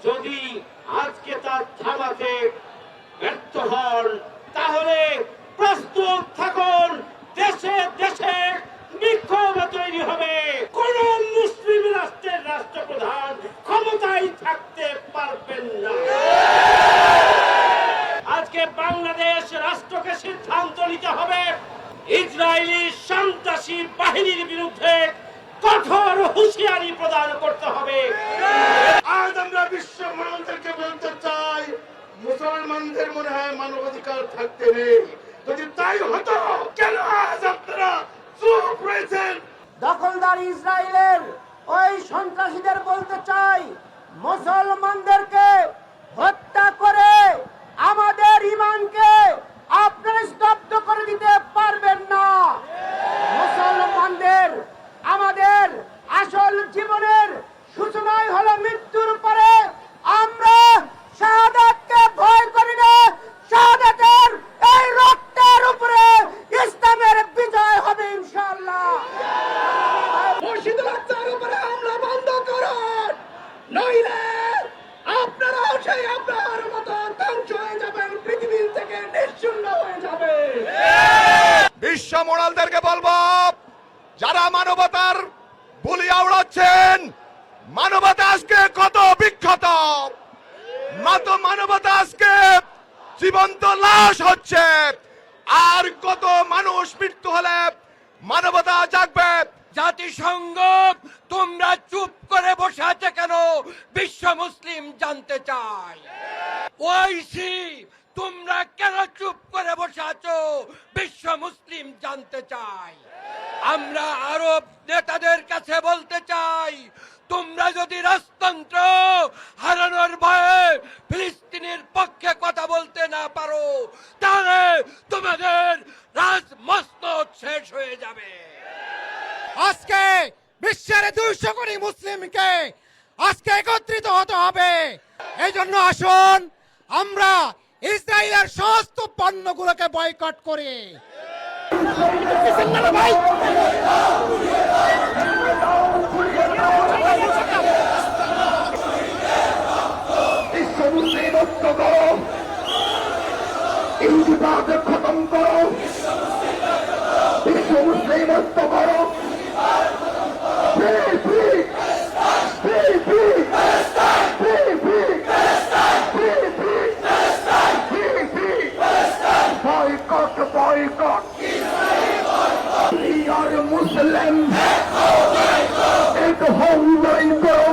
যদি আজকে তার থামাতে ব্যর্থ হন তাহলে প্রস্তুত থাকুন, দেশে দেশে বিক্ষোভ তৈরি হবে। কোন মুসলিম রাষ্ট্রের রাষ্ট্রপ্রধান ক্ষমতায় থাকতে পারবেন না। আজকে বাংলাদেশ রাষ্ট্রকে সিদ্ধান্ত নিতে হবে ইসরায়েলি সন্ত্রাসী বাহিনীর বিরুদ্ধে কঠোর হুঁশিয়ারি প্রদান করতে হবে। আজ আমরা বিশ্ব মানবদেরকে বলতে চাই, মুসলমানদের মনে হয় মানবাধিকার থাকতে নেই। যদি তাই হতো কেন আজ আপনারা চুপ রয়েছেন? দখলদার ইসরায়েলের ওই সন্ত্রাসীদের বলতে চাই, মুসলমানদেরকে হত্যা করে আমাদের ঈমানকে আপনারা স্তব্ধ করে দিতে পারবেন না। মুসলমানদের আমাদের আসল জীবনের সূচনাই হলো মৃত্যুর পরে। আমরা শাহাদাতকে ভয় করি না। শাহাদাতের এই রক্তের উপরে ইসলামের বিজয় হবে ইনশাআল্লাহ। মসজিদুল আকসার উপরে হামলা বন্ধ করুন, নইলে আপনারাও সেই আপনার মতো ধ্বংস হয়ে যাবেন, পৃথিবী থেকে নিশ্চিহ্ন হয়ে যাবে। বিশ্ব মোড়ালদেরকে বলবো, যারা মানবতার বুলি আওড়াচ্ছেন, মানবতা আজকে কত বিখ্যাত, মানবতা আজকে জীবন্ত লাশ হচ্ছে। আর কত মানুষ মৃত্যু হলে মানবতা জাগবে? জাতিসংঘ তোমরা চুপ করে বসে আছে কেন বিশ্ব মুসলিম জানতে চায়। ওআইসি তোমরা কেন চুপ করে বসে আছো বিশ্ব মুসলিম জানতে চায়। আমরা আরব নেতাদের কাছে বলতে চাই, তোমরা যদি রাজতন্ত্র হারানোর ভয়ে ফিলিস্তিনের পক্ষে কথা বলতে না পারো, তাহলে তোমাদের রাজমসনদ শেষ হয়ে যাবে। আজকে বিশ্বের 200 কোটি মুসলিমকে আজকে একত্রিত হতে হবে। এই জন্য আসুন আমরা ইসরায়েলের সমস্ত পণ্যগুলোকে বয়কট করি। বিশ্ব মুসলিম ঐক্য করো, ইহুদিবাদ খতম করো, বিশ্ব মুসলিম ঐক্য করো। Free, free, free, free, free, free, free, free, free, boycott, boycott. We are Muslim. एक होमलाइन करो,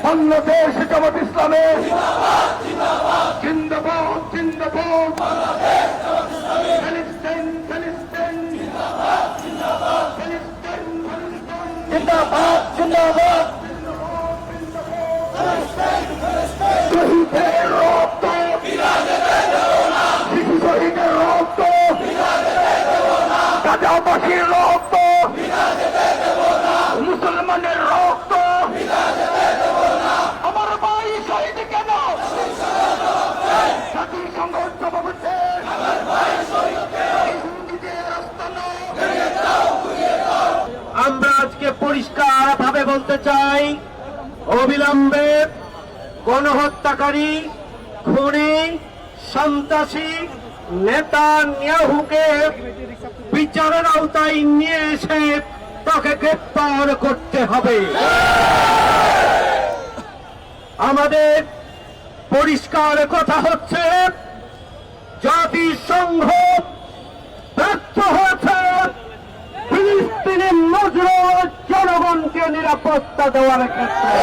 बांग्लादेश जमात इस्लामी जिंदाबाद जिंदाबाद, फिलिस्तीन फिलिस्तीन जिंदाबाद जिंदाबाद, फिलिस्तीन जिंदाबाद जिंदाबाद, শহীদের রক্ত শিশু শহীদের রক্ত, গাজাবাসীর রক্ত, মুসলমানের রক্ত, আমার ভাই শহীদ কেন? জাতিসংঘ জবাব দেন, ইহুদিদের আস্তানা। আমরা আজকে পরিষ্কার ভাবে বলতে চাই, অবিলম্বে গণহত্যাকারী খুনি সন্ত্রাসী নেতানিয়াহুকে বিচারের আওতায় নিয়ে এসে তাকে গ্রেফতার করতে হবে। আমাদের পরিষ্কার কথা হচ্ছে, জাতিসংঘ ব্যর্থ হয়েছে ফিলিস্তিনি মজলুম জনগণকে নিরাপত্তা দেওয়ার ক্ষেত্রে।